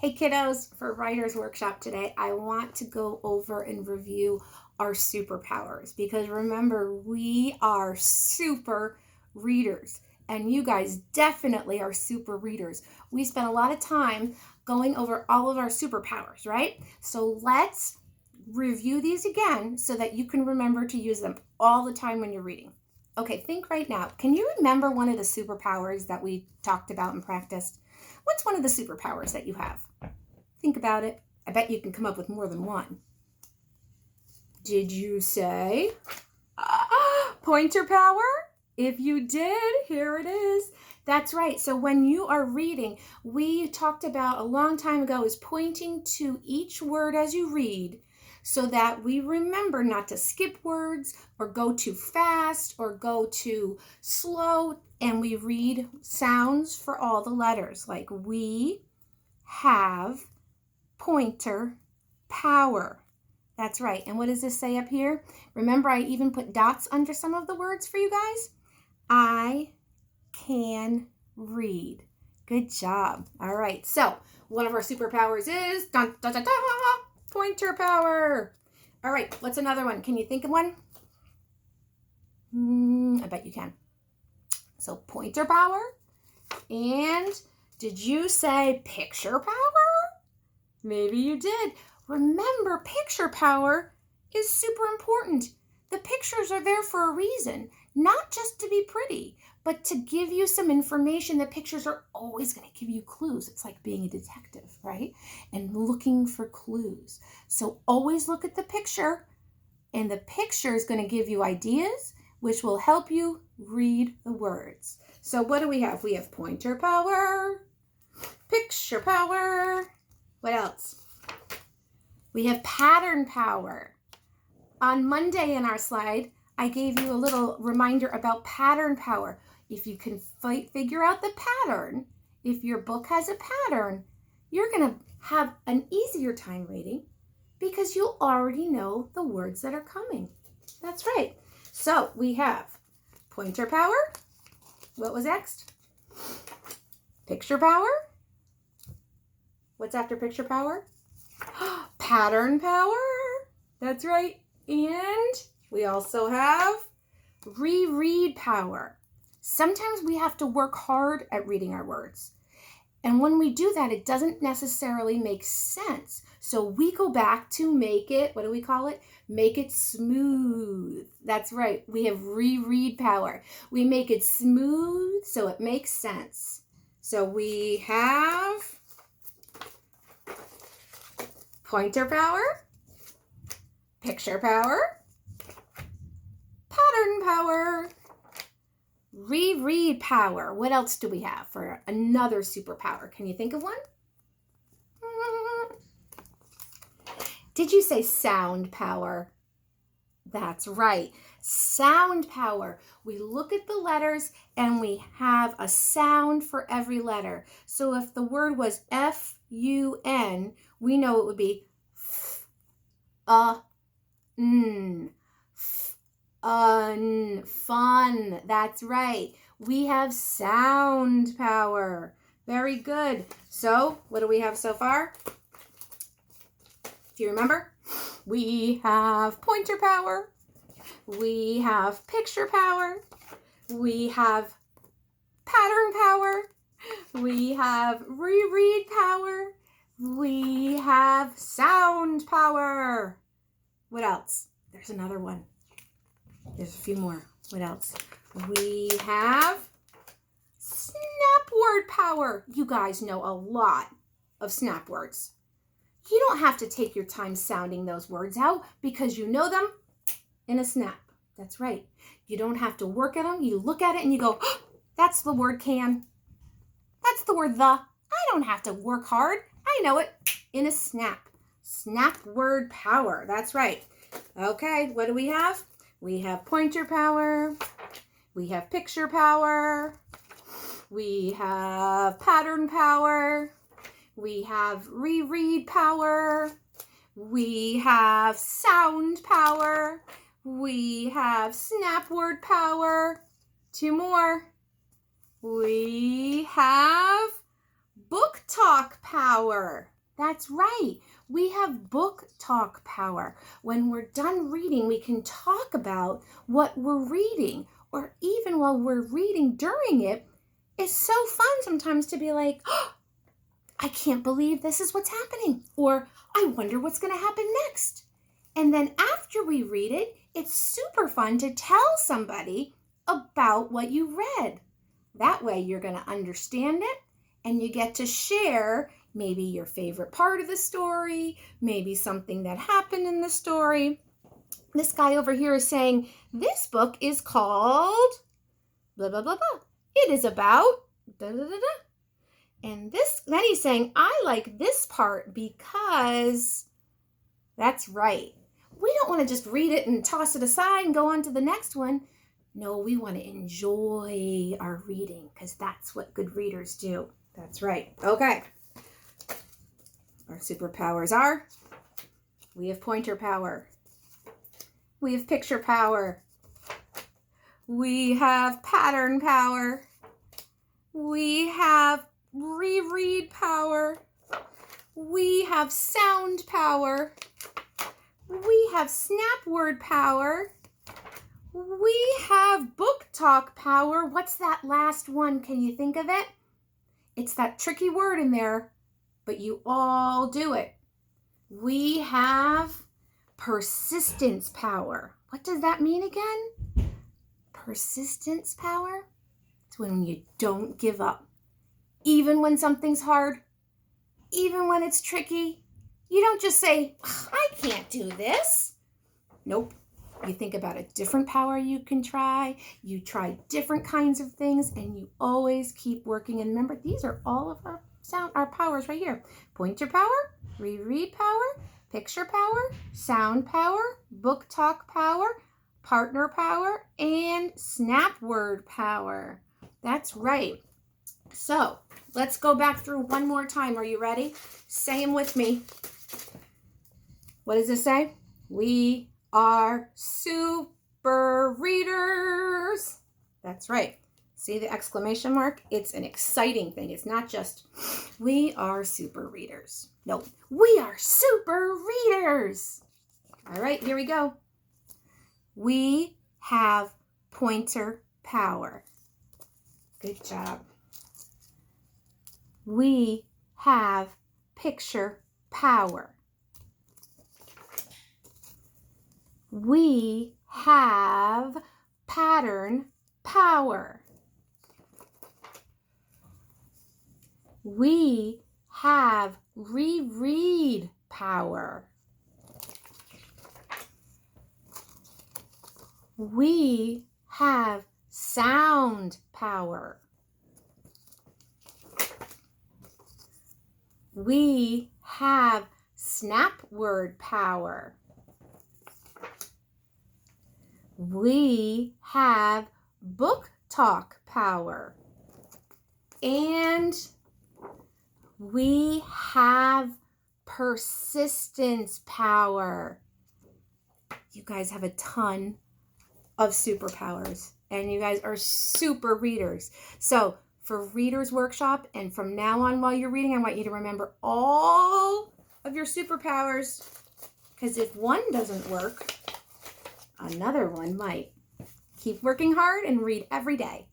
Hey kiddos, for Writer's Workshop today, I want to go over and review our superpowers because remember, we are super readers and you guys definitely are super readers. We spent a lot of time going over all of our superpowers, right? So let's review these again so that you can remember to use them all the time when you're reading. Okay, think right now. Can you remember one of the superpowers that we talked about and practiced? What's one of the superpowers that you have? Think about it. I bet you can come up with more than one. Did you say pointer power? If you did, here it is. That's right. So when you are reading, we talked about a long time ago is pointing to each word as you read so that we remember not to skip words or go too fast or go too slow, and we read sounds for all the letters, like we have pointer power. That's right. And what does this say up here? Remember, I even put dots under some of the words for you guys. I can read. Good job. All right. So one of our superpowers is dun, dun, dun, dun, pointer power. All right. What's another one? Can you think of one? I bet you can. So pointer power. And did you say picture power? Maybe you did. Remember, picture power is super important. The pictures are there for a reason, not just to be pretty, but to give you some information. The pictures are always going to give you clues. It's like being a detective, right? And looking for clues. So always look at the picture, and the picture is going to give you ideas, which will help you read the words. So what do we have? We have pointer power, picture power. What else? We have pattern power. On Monday in our slide, I gave you a little reminder about pattern power. If you can figure out the pattern, if your book has a pattern, you're going to have an easier time reading because you'll already know the words that are coming. That's right. So we have pointer power. What was next? Picture power. What's after picture power? Pattern power. That's right. And we also have reread power. Sometimes we have to work hard at reading our words. And when we do that, it doesn't necessarily make sense. So we go back to make it, what do we call it? Make it smooth. That's right. We have reread power. We make it smooth so it makes sense. So we have pointer power, picture power, pattern power, reread power. What else do we have for another superpower? Can you think of one? Did you say sound power? That's right. Sound power. We look at the letters and we have a sound for every letter. So if the word was F-U-N, we know it would be F-U-N. Fun. That's right. We have sound power. Very good. So what do we have so far? Do you remember? We have pointer power. We have picture power. We have pattern power. We have reread power. We have sound power. What else? There's another one. There's a few more. What else? We have snap word power. You guys know a lot of snap words. You don't have to take your time sounding those words out because you know them in a snap. That's right. You don't have to work at them. You look at it and you go, oh, that's the word can. That's the word the. I don't have to work hard. I know it in a snap. Snap word power. That's right. Okay, what do we have? We have pointer power. We have picture power. We have pattern power. We have reread power. We have sound power. We have snap word power. Two more. We have book talk power. That's right. We have book talk power. When we're done reading, we can talk about what we're reading, or even while we're reading during it. It's so fun sometimes to be like, oh, I can't believe this is what's happening, or I wonder what's going to happen next. And then after we read it, it's super fun to tell somebody about what you read. That way you're going to understand it, and you get to share maybe your favorite part of the story, maybe something that happened in the story. This guy over here is saying, this book is called blah, blah, blah, blah. It is about da, da, da, da. And then he's saying, I like this part because that's right. We don't want to just read it and toss it aside and go on to the next one. No, we want to enjoy our reading because that's what good readers do. That's right. Okay. Our superpowers are, we have pointer power. We have picture power. We have pattern power. We have reread power. We have sound power. We have snap word power. We have book talk power. What's that last one? Can you think of it? It's that tricky word in there, but you all do it. We have persistence power. What does that mean again? Persistence power? It's when you don't give up. Even when something's hard, even when it's tricky, you don't just say, I can't do this. Nope. You think about a different power you can try. You try different kinds of things, and you always keep working. And remember, these are all of our powers right here. Pointer power, reread power, picture power, sound power, book talk power, partner power, and snap word power. That's right. So let's go back through one more time. Are you ready? Say them with me. What does it say? We are super readers. That's right. See the exclamation mark? It's an exciting thing. It's not just, we are super readers. No, we are super readers. All right, here we go. We have pointer power. Good job. We have picture power. We have pattern power. We have reread power. We have sound power. We have snap word power. We have book talk power. And we have persistence power. You guys have a ton of superpowers, and you guys are super readers. So for Readers Workshop, and from now on while you're reading, I want you to remember all of your superpowers, because if one doesn't work, another one might. Keep working hard and read every day.